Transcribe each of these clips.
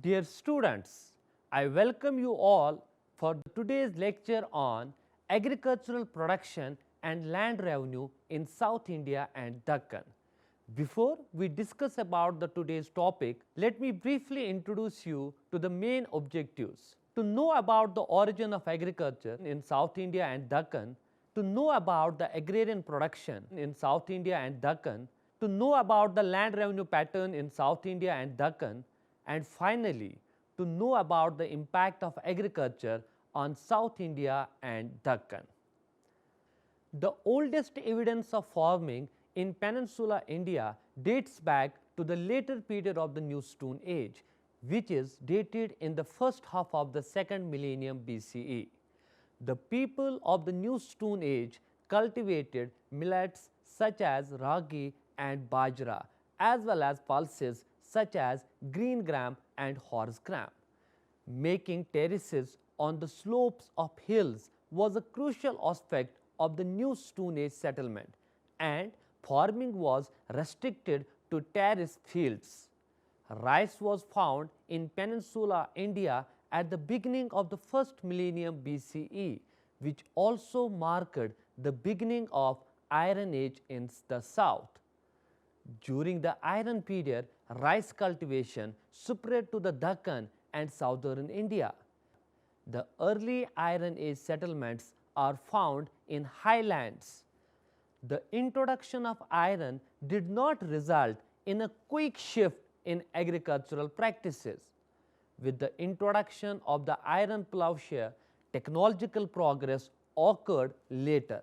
Dear students, I welcome you all for today's lecture on agricultural production and land revenue in South India and Deccan. Before we discuss about the today's topic, let me briefly introduce you to the main objectives. To know about the origin of agriculture in South India and Deccan, to know about the agrarian production in South India and Deccan, to know about the land revenue pattern in South India and Deccan, and finally, to know about the impact of agriculture on South India and Deccan. The oldest evidence of farming in Peninsular India dates back to the later period of the New Stone Age, which is dated in the first half of the second millennium BCE. The people of the New Stone Age cultivated millets such as ragi and bajra, as well as pulses such as green gram and horse gram. Making terraces on the slopes of hills was a crucial aspect of the New Stone Age settlement, and farming was restricted to terrace fields. Rice was found in Peninsular India at the beginning of the first millennium BCE, which also marked the beginning of Iron Age in the south. During the Iron period, rice cultivation spread to the Deccan and southern India. The early Iron Age settlements are found in highlands. The introduction of iron did not result in a quick shift in agricultural practices. With the introduction of the iron plowshare, technological progress occurred later.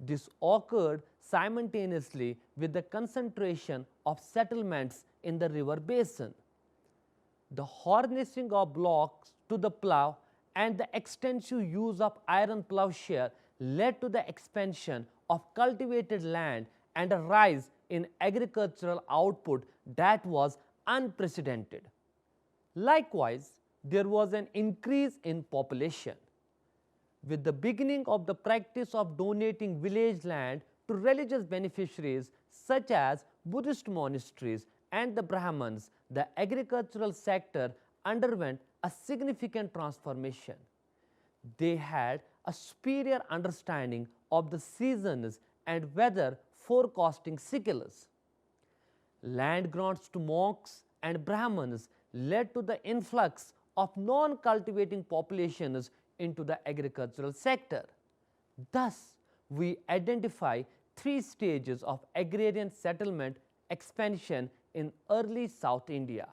This occurred simultaneously with the concentration of settlements in the river basin. The harnessing of blocks to the plow and the extensive use of iron plowshare led to the expansion of cultivated land and a rise in agricultural output that was unprecedented. Likewise, there was an increase in population. With the beginning of the practice of donating village land to religious beneficiaries such as Buddhist monasteries and the Brahmins, the agricultural sector underwent a significant transformation. They had a superior understanding of the seasons and weather forecasting skills. Land grants to monks and Brahmins led to the influx of non-cultivating populations into the agricultural sector. Thus, we identify three stages of agrarian settlement expansion in early South India.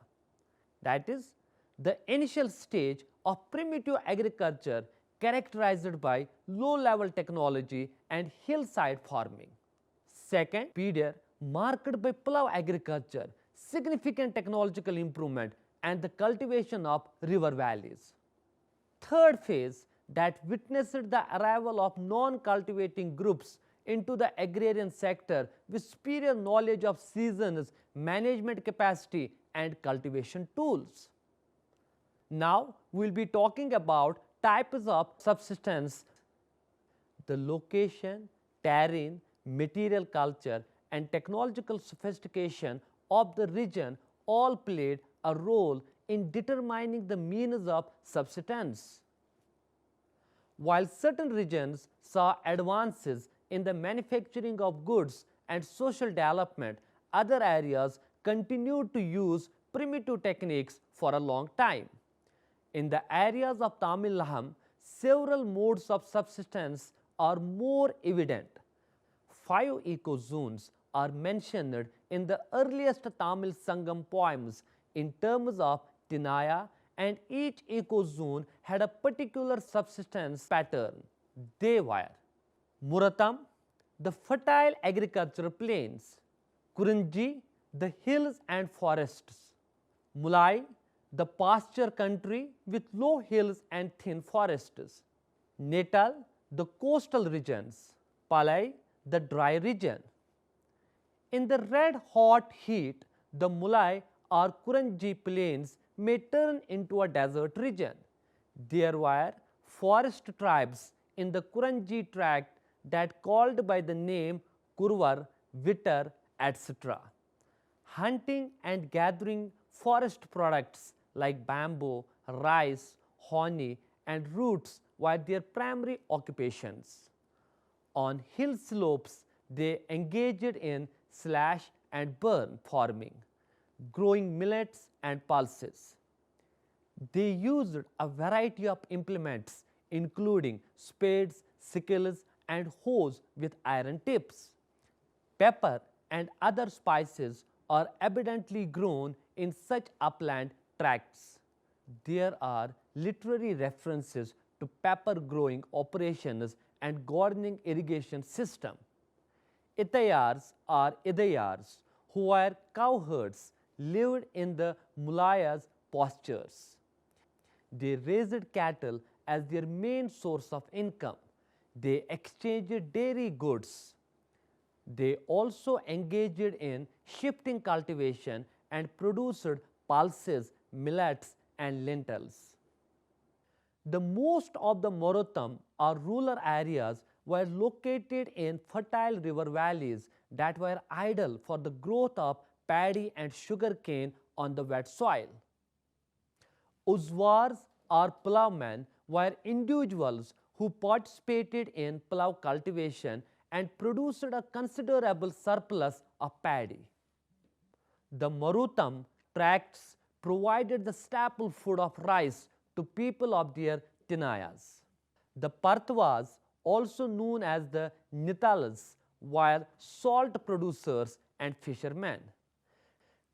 That is, the initial stage of primitive agriculture characterized by low-level technology and hillside farming. Second period marked by plough agriculture, significant technological improvement and the cultivation of river valleys. Third phase that witnessed the arrival of non-cultivating groups into the agrarian sector with superior knowledge of seasons, management capacity and cultivation tools. Now, we will be talking about types of subsistence. The location, terrain, material culture and technological sophistication of the region all played a role in determining the means of subsistence. While certain regions saw advances in the manufacturing of goods and social development, other areas continued to use primitive techniques for a long time. In the areas of Tamil Nadu, several modes of subsistence are more evident. 5 ecozones are mentioned in the earliest Tamil Sangam poems in terms of Tinaya, and each ecozone had a particular subsistence pattern. They were Muratam, the fertile agricultural plains; Kuranji, the hills and forests; Mulai, the pasture country with low hills and thin forests; Natal, the coastal regions; Palai, the dry region. In the red hot heat, the Mulai or Kuranji plains may turn into a desert region. There were forest tribes in the Kuranji tract that called by the name Kurvar, Vitar, etc. Hunting and gathering forest products like bamboo, rice, honey, and roots were their primary occupations. On hill slopes, they engaged in slash and burn farming, growing millets and pulses. They used a variety of implements including spades, sickles, and hoes with iron tips. Pepper and other spices are abundantly grown in such upland tracts. There are literary references to pepper growing operations and gardening irrigation system. Itayars or Idayars, who were cowherds, lived in the Mulayas' pastures. They raised cattle as their main source of income. They exchanged dairy goods. They also engaged in shifting cultivation and produced pulses, millets, and lentils. The most of the Marotham or rural areas were located in fertile river valleys that were ideal for the growth of paddy and sugarcane on the wet soil. Uzwars or ploughmen were individuals who participated in plough cultivation and produced a considerable surplus of paddy. The Marutham tracts provided the staple food of rice to people of their tinayas. The Partwas, also known as the Nitalas, were salt producers and fishermen.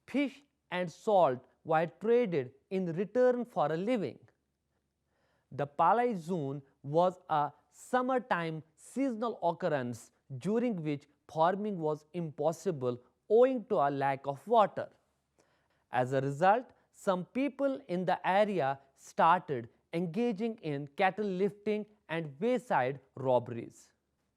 Fish and salt were traded in return for a living. The Palai zone was a summertime seasonal occurrence during which farming was impossible owing to a lack of water. As a result, some people in the area started engaging in cattle lifting and wayside robberies.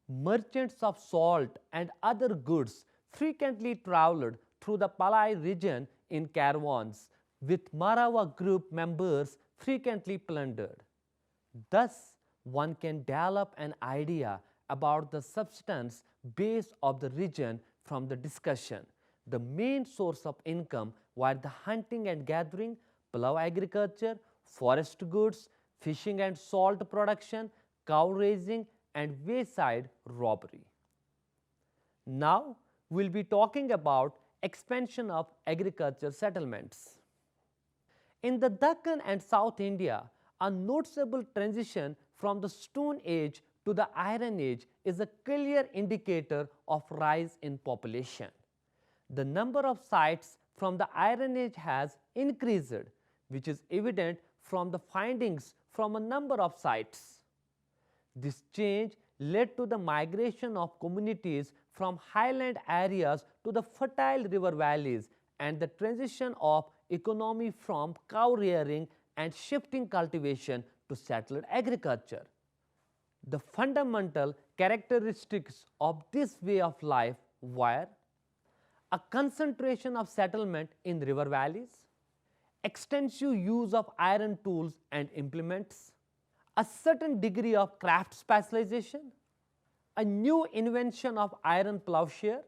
Merchants of salt and other goods frequently traveled through the Palai region in caravans, with Marawa group members frequently plundered. Thus, one can develop an idea about the substance base of the region from the discussion. The main source of income were the hunting and gathering, plough agriculture, forest goods, fishing and salt production, cow raising, and wayside robbery. Now, we will be talking about expansion of agriculture settlements. In the Deccan and South India, a noticeable transition from the Stone Age to the Iron Age is a clear indicator of rise in population. The number of sites from the Iron Age has increased, which is evident from the findings from a number of sites. This change led to the migration of communities from highland areas to the fertile river valleys and the transition of economy from cow rearing and shifting cultivation to settled agriculture. The fundamental characteristics of this way of life were a concentration of settlement in river valleys, extensive use of iron tools and implements, a certain degree of craft specialization, a new invention of iron plowshare,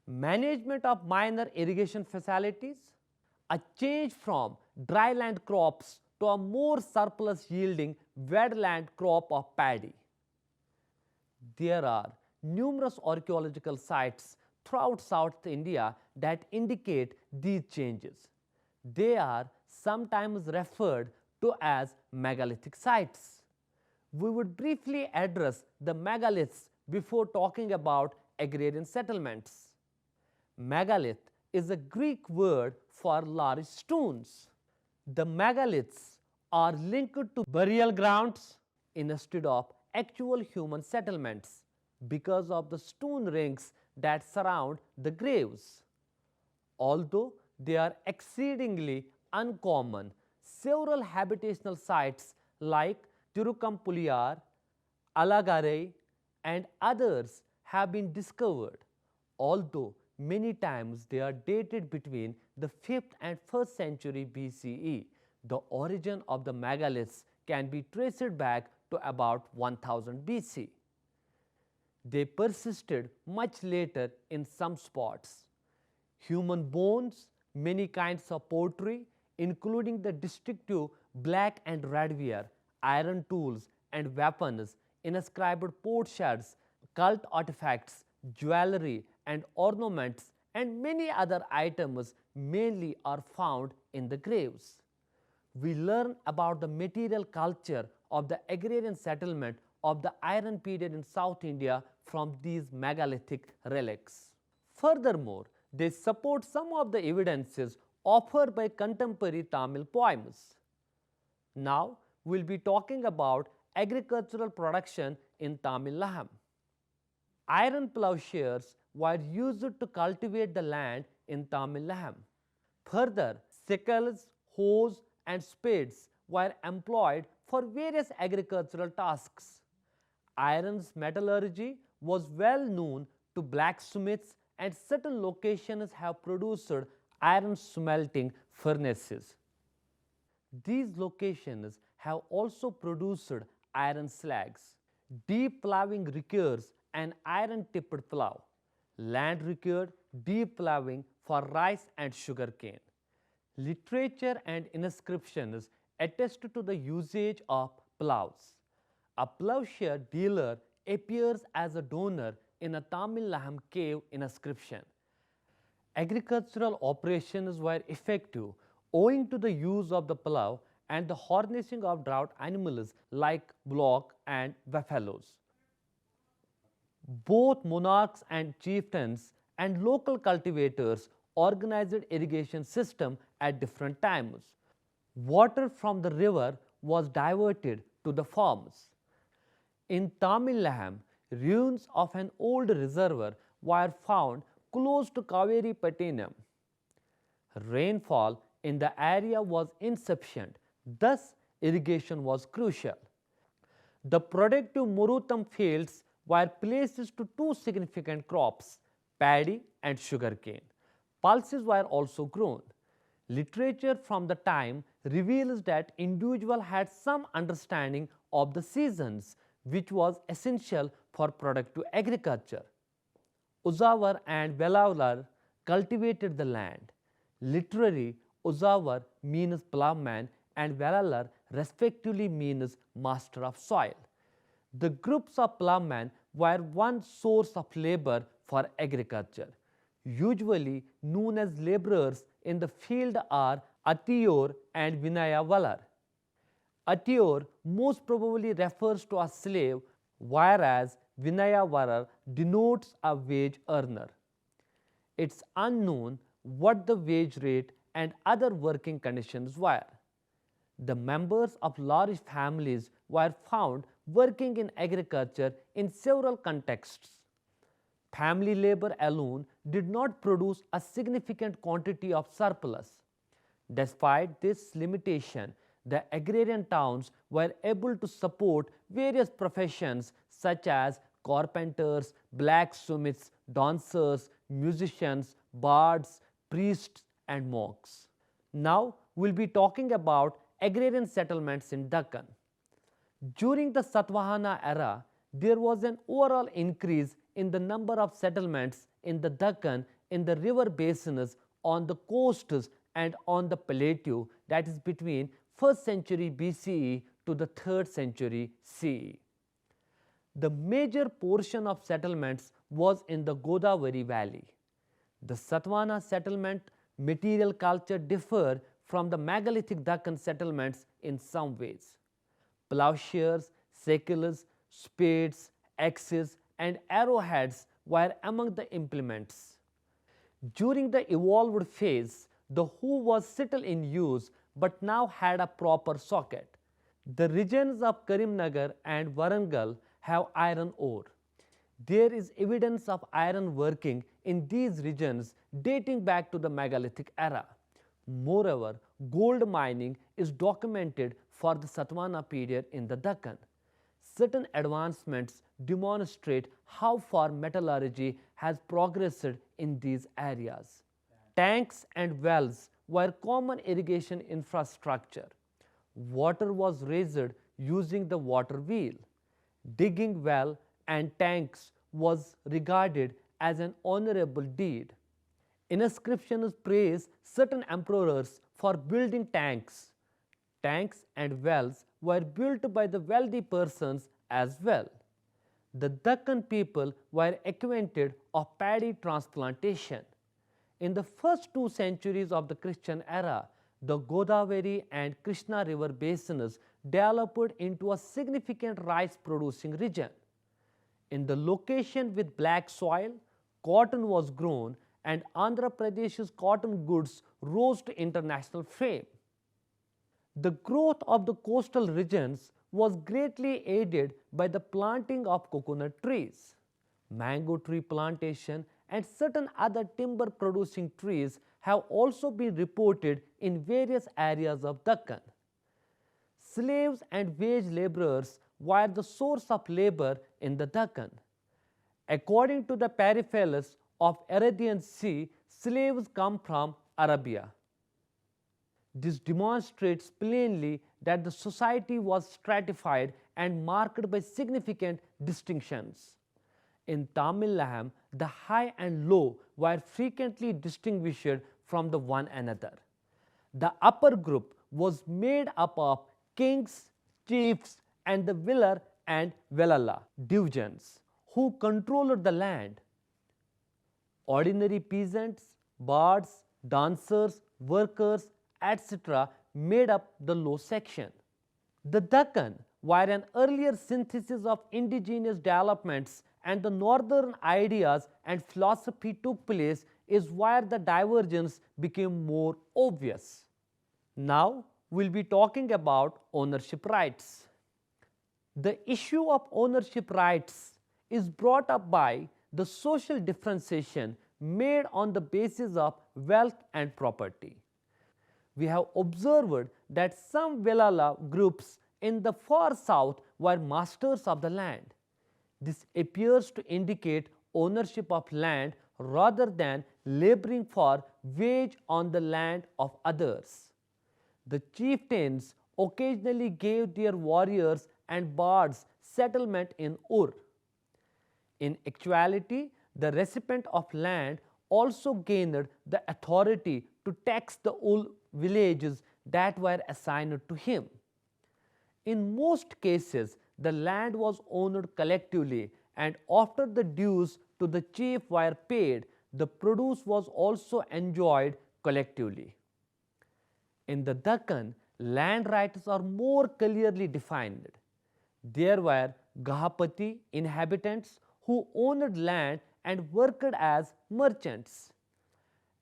management of minor irrigation facilities, a change from dry land crops to a more surplus yielding wetland crop of paddy. There are numerous archaeological sites throughout South India that indicate these changes. They are sometimes referred to as megalithic sites. We would briefly address the megaliths before talking about agrarian settlements. Megalith is a Greek word for large stones. The megaliths are linked to burial grounds instead of actual human settlements because of the stone rings that surround the graves. Although they are exceedingly uncommon, several habitational sites like Tirukampuliyar, Alagarai, and others have been discovered, although many times they are dated between the 5th and 1st century BCE. The origin of the megaliths can be traced back to about 1000 BC. They persisted much later in some spots. Human bones, many kinds of pottery, including the distinctive black and red wear, iron tools and weapons, inscribed potsherds, cult artifacts, jewelry and ornaments, and many other items mainly are found in the graves. We learn about the material culture of the agrarian settlement of the Iron period in South India from these megalithic relics. Furthermore, they support some of the evidences offered by contemporary Tamil poems. Now, we will be talking about agricultural production in Tamil Nadu. Iron plowshares were used to cultivate the land in Tamil Nadu. Further, sickles, hoes, and spades were employed for various agricultural tasks. Iron's metallurgy was well known to blacksmiths, and certain locations have produced iron smelting furnaces. These locations have also produced iron slags. Deep ploughing requires an iron-tipped plough. Land required deep ploughing for rice and sugarcane. Literature and inscriptions attest to the usage of ploughs. A plowshare dealer appears as a donor in a Tamil Nadu cave inscription. Agricultural operations were effective owing to the use of the plough and the harnessing of draught animals like bullocks and buffaloes. Both monarchs and chieftains and local cultivators organized irrigation system at different times. Water from the river was diverted to the farms. In Tamil Nadu, ruins of an old reservoir were found close to Kaveri Pattinam. Rainfall in the area was insufficient, thus irrigation was crucial. The productive Murutham fields were places to two significant crops, paddy and sugarcane. Pulses were also grown. Literature from the time reveals that individuals had some understanding of the seasons, which was essential for productive agriculture. Uzavar and Velalar cultivated the land. Literally, Uzavar means plowman and Velalar respectively means master of soil. The groups of plowmen were one source of labor for agriculture. Usually known as laborers in the field are Atiyor and Vinaya Valar. Atiyor most probably refers to a slave, whereas Vinaya Valar denotes a wage earner. It's unknown what the wage rate and other working conditions were. The members of large families were found working in agriculture in several contexts. Family labor alone did not produce a significant quantity of surplus. Despite this limitation, the agrarian towns were able to support various professions such as carpenters, blacksmiths, dancers, musicians, bards, priests, and monks. Now, we will be talking about agrarian settlements in Deccan. During the Satvahana era, there was an overall increase in the number of settlements in the Deccan in the river basins, on the coasts, and on the plateau, that is between 1st century BCE to the 3rd century CE. The major portion of settlements was in the Godavari valley. The Satvana settlement material culture differed from the megalithic Deccan settlements in some ways. Plowshares, sickles, spades, axes, and arrowheads were among the implements. During the evolved phase, the hoe was still in use but now had a proper socket. The regions of Karimnagar and Warangal have iron ore. There is evidence of iron working in these regions dating back to the megalithic era. Moreover, gold mining is documented for the Satvana period in the Deccan. Certain advancements demonstrate how far metallurgy has progressed in these areas. Tanks and wells were common irrigation infrastructure. Water was raised using the water wheel. Digging well and tanks was regarded as an honorable deed. Inscriptions praise certain emperors for building tanks. Tanks and wells were built by the wealthy persons as well. The Deccan people were acquainted of paddy transplantation. In the first 2 centuries of the Christian era, the Godavari and Krishna river basins developed into a significant rice producing region. In the location with black soil, cotton was grown and Andhra Pradesh's cotton goods rose to international fame. The growth of the coastal regions was greatly aided by the planting of coconut trees. Mango tree plantation and certain other timber producing trees have also been reported in various areas of Deccan. Slaves and wage laborers were the source of labor in the Deccan. According to the Periphelis of Arabian Sea, slaves come from Arabia. This demonstrates plainly that the society was stratified and marked by significant distinctions. In Tamil Nadu, the high and low were frequently distinguished from the one another. The upper group was made up of kings, chiefs, and the Villar and Velala divisions who controlled the land. Ordinary peasants, bards, dancers, workers, etc. made up the low section. The Deccan were an earlier synthesis of indigenous developments, and the northern ideas and philosophy took place is where the divergence became more obvious. Now we will be talking about ownership rights. The issue of ownership rights is brought up by the social differentiation made on the basis of wealth and property. We have observed that some Velala groups in the far south were masters of the land. This appears to indicate ownership of land rather than laboring for wage on the land of others. The chieftains occasionally gave their warriors and bards settlement in Ur. In actuality, the recipient of land also gained the authority to tax the Ur villages that were assigned to him. In most cases, the land was owned collectively, and after the dues to the chief were paid, the produce was also enjoyed collectively. In the Deccan, land rights are more clearly defined. There were Gahapati inhabitants who owned land and worked as merchants.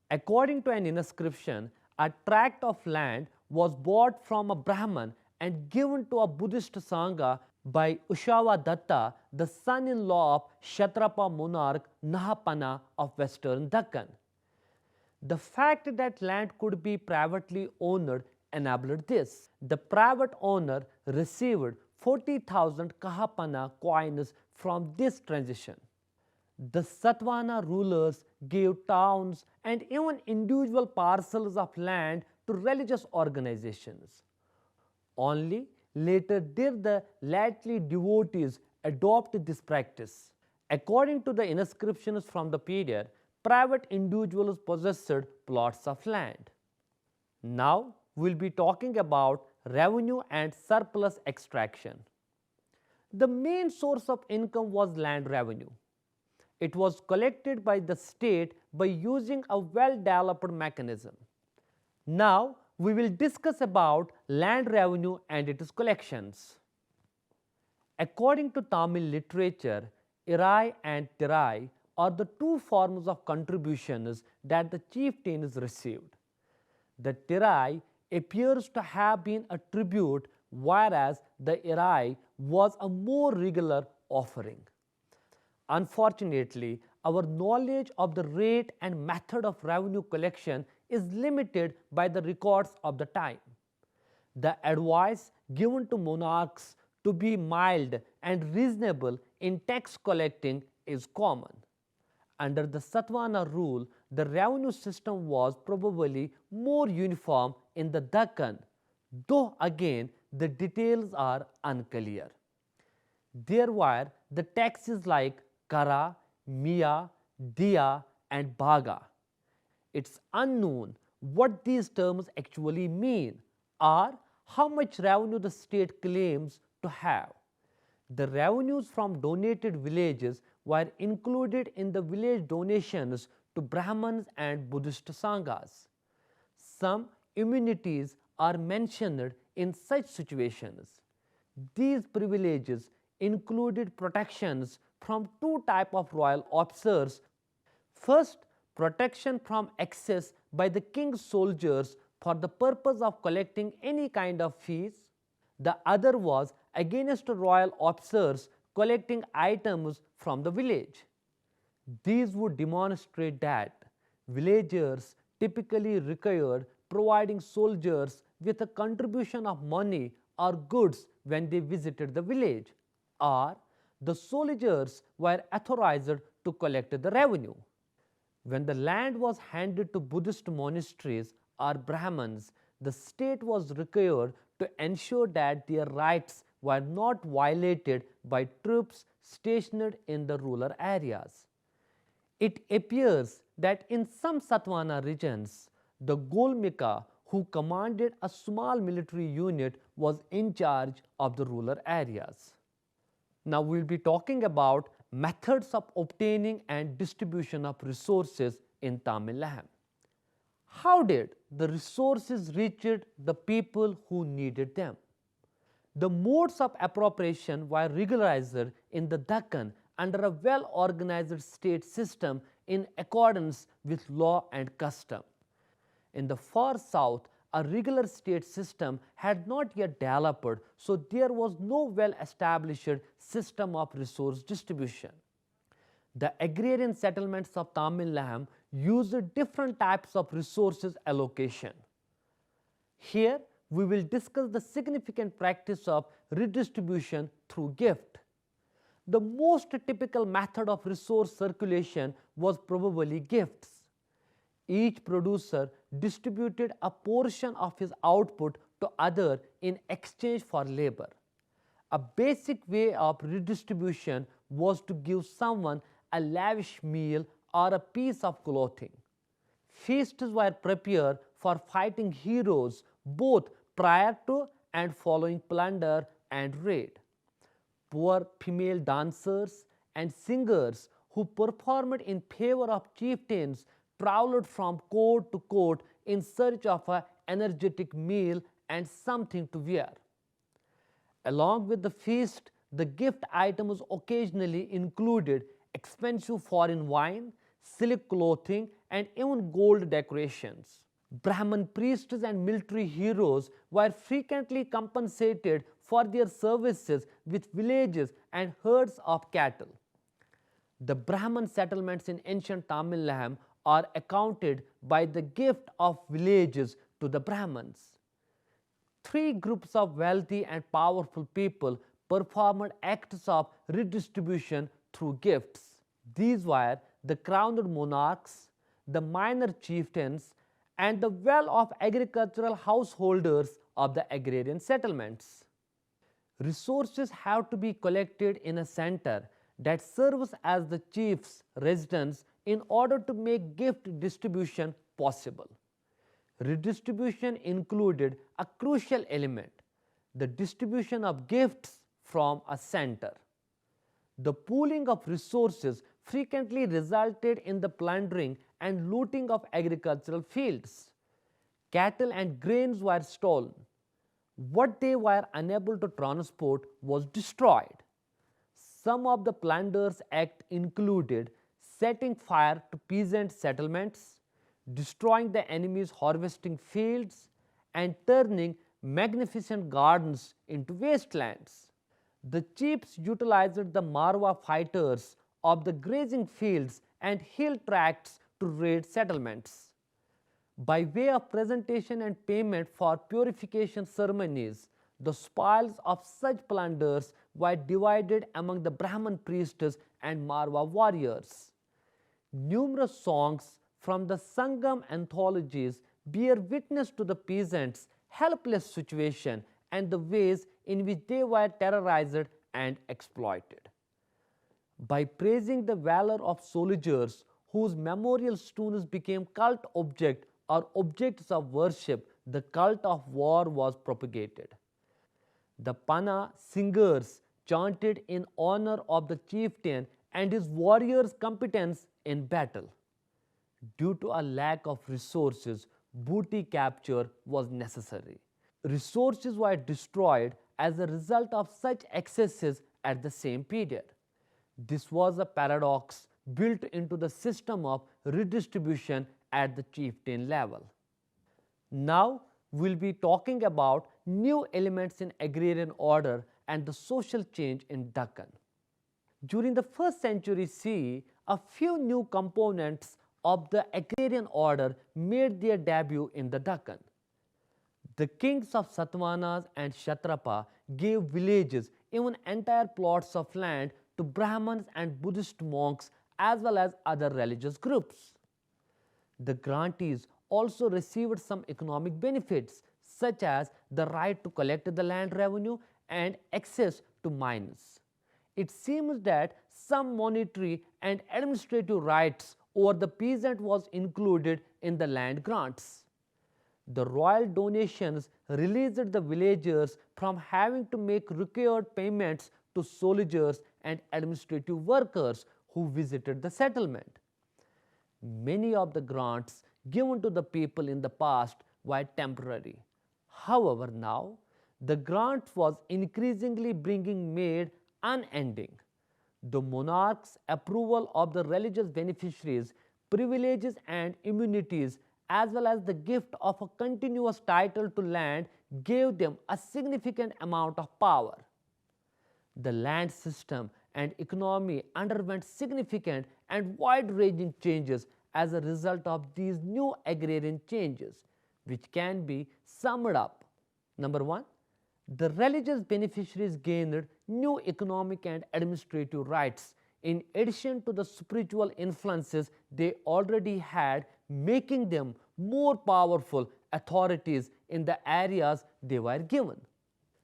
According to an inscription, a tract of land was bought from a Brahman and given to a Buddhist Sangha by Ushava Datta, the son-in-law of Kshatrapa monarch Nahapana of western Deccan. The fact that land could be privately owned enabled this. The private owner received 40,000 Kahapana coins from this transition. The Satvana rulers gave towns and even individual parcels of land to religious organizations. Only later did the laity devotees adopt this practice. According to the inscriptions from the period, private individuals possessed plots of land. Now we will be talking about revenue and surplus extraction. The main source of income was land revenue. It was collected by the state by using a well-developed mechanism. Now we will discuss about land revenue and its collections. According to Tamil literature, Irai and Tirai are the two forms of contributions that the chieftains received. The Tirai appears to have been a tribute, whereas the Irai was a more regular offering. Unfortunately, our knowledge of the rate and method of revenue collection is limited by the records of the time. The advice given to monarchs to be mild and reasonable in tax collecting is common. Under the Satvana rule, the revenue system was probably more uniform in the Deccan, though again the details are unclear. There were the taxes like Kara, Miya, Diya and Bhaga. It's unknown what these terms actually mean or how much revenue the state claims to have. The revenues from donated villages were included in the village donations to Brahmins and Buddhist Sanghas. Some immunities are mentioned in such situations. These privileges included protections from two types of royal officers. First, protection from access by the king's soldiers for the purpose of collecting any kind of fees. The other was against royal officers collecting items from the village. These would demonstrate that villagers typically required providing soldiers with a contribution of money or goods when they visited the village, or the soldiers were authorized to collect the revenue. When the land was handed to Buddhist monasteries or Brahmins, the state was required to ensure that their rights were not violated by troops stationed in the rural areas. It appears that in some Satvana regions, the Golmika, who commanded a small military unit, was in charge of the rural areas. Now we will be talking about methods of obtaining and distribution of resources in Tamil Nadu. How did the resources reach the people who needed them? The modes of appropriation were regularized in the Deccan under a well-organized state system in accordance with law and custom. In the far south, a regular state system had not yet developed, so there was no well-established system of resource distribution. The agrarian settlements of Tamil Nadu used different types of resources allocation. Here, we will discuss the significant practice of redistribution through gift. The most typical method of resource circulation was probably gifts. Each producer distributed a portion of his output to other in exchange for labor. A basic way of redistribution was to give someone a lavish meal or a piece of clothing. Feasts were prepared for fighting heroes both prior to and following plunder and raid. Poor female dancers and singers who performed in favor of chieftains traveled from court to court in search of an energetic meal and something to wear. Along with the feast, the gift items occasionally included expensive foreign wine, silk clothing, and even gold decorations. Brahman priests and military heroes were frequently compensated for their services with villages and herds of cattle. The Brahman settlements in ancient Tamil Nadu are accounted by the gift of villages to the Brahmins. Three groups of wealthy and powerful people performed acts of redistribution through gifts. These were the crowned monarchs, the minor chieftains, and the well-off agricultural householders of the agrarian settlements. Resources have to be collected in a center that serves as the chief's residence in order to make gift distribution possible. Redistribution included a crucial element, the distribution of gifts from a center. The pooling of resources frequently resulted in the plundering and looting of agricultural fields. Cattle and grains were stolen. What they were unable to transport was destroyed. Some of the plunder's acts included setting fire to peasant settlements, destroying the enemy's harvesting fields, and turning magnificent gardens into wastelands. The chiefs utilized the Marwa fighters of the grazing fields and hill tracts to raid settlements. By way of presentation and payment for purification ceremonies, the spoils of such plunders were divided among the Brahman priests and Marwa warriors. Numerous songs from the Sangam anthologies bear witness to the peasants' helpless situation and the ways in which they were terrorized and exploited. By praising the valor of soldiers whose memorial stones became cult object or objects of worship, the cult of war was propagated. The Pana singers chanted in honor of the chieftain and his warriors' competence in battle. Due to a lack of resources, booty capture was necessary. Resources were destroyed as a result of such excesses at the same period. This was a paradox built into the system of redistribution at the chieftain level. Now we'll be talking about new elements in agrarian order and the social change in Deccan. During the 1st century CE, a few new components of the agrarian order made their debut in the Deccan. The kings of Satavahanas and Kshatrapa gave villages, even entire plots of land, to Brahmins and Buddhist monks as well as other religious groups. The grantees also received some economic benefits, such as the right to collect the land revenue and access to mines. It seems that some monetary and administrative rights over the peasant was included in the land grants. The royal donations released the villagers from having to make required payments to soldiers and administrative workers who visited the settlement. Many of the grants given to the people in the past were temporary. However, now the grant was increasingly being made unending. The monarch's approval of the religious beneficiaries, privileges and immunities, as well as the gift of a continuous title to land gave them a significant amount of power. The land system and economy underwent significant and wide-ranging changes as a result of these new agrarian changes, which can be summed up. Number 1. The religious beneficiaries gained new economic and administrative rights in addition to the spiritual influences they already had, making them more powerful authorities in the areas they were given.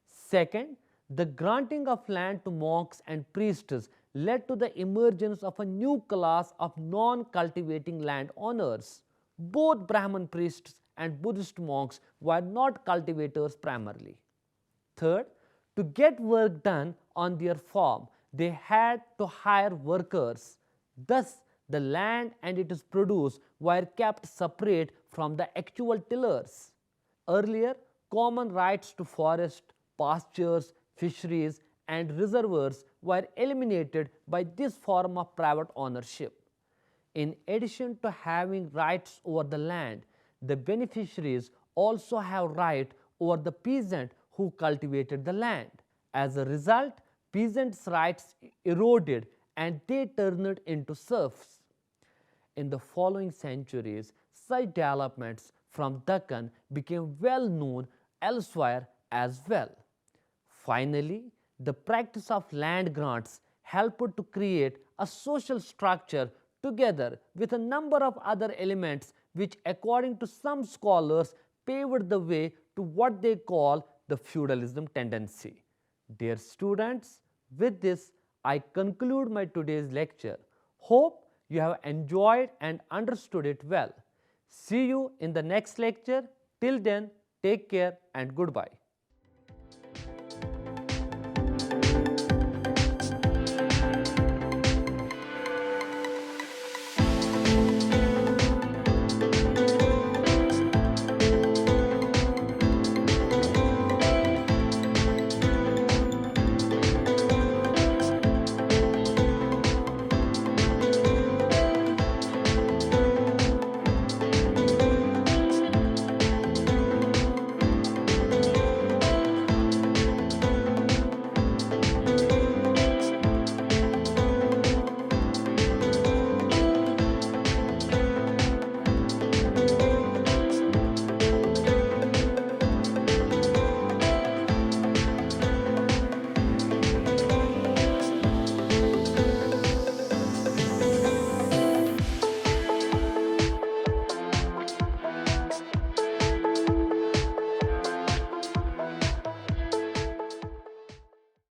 Second, the granting of land to monks and priests led to the emergence of a new class of non-cultivating landowners. Both Brahmin priests and Buddhist monks were not cultivators primarily. Third, to get work done on their farm, they had to hire workers. Thus, the land and its produce were kept separate from the actual tillers. Earlier, common rights to forest, pastures, fisheries, and reservoirs were eliminated by this form of private ownership. In addition to having rights over the land, the beneficiaries also have right over the peasant who cultivated the land. As a result, peasants' rights eroded and they turned into serfs. In the following centuries, such developments from Deccan became well known elsewhere as well. Finally, the practice of land grants helped to create a social structure together with a number of other elements which, according to some scholars, paved the way to what they call the feudalism tendency. Dear students, with this I conclude my today's lecture. Hope you have enjoyed and understood it well. See you in the next lecture. Till then, take care and goodbye.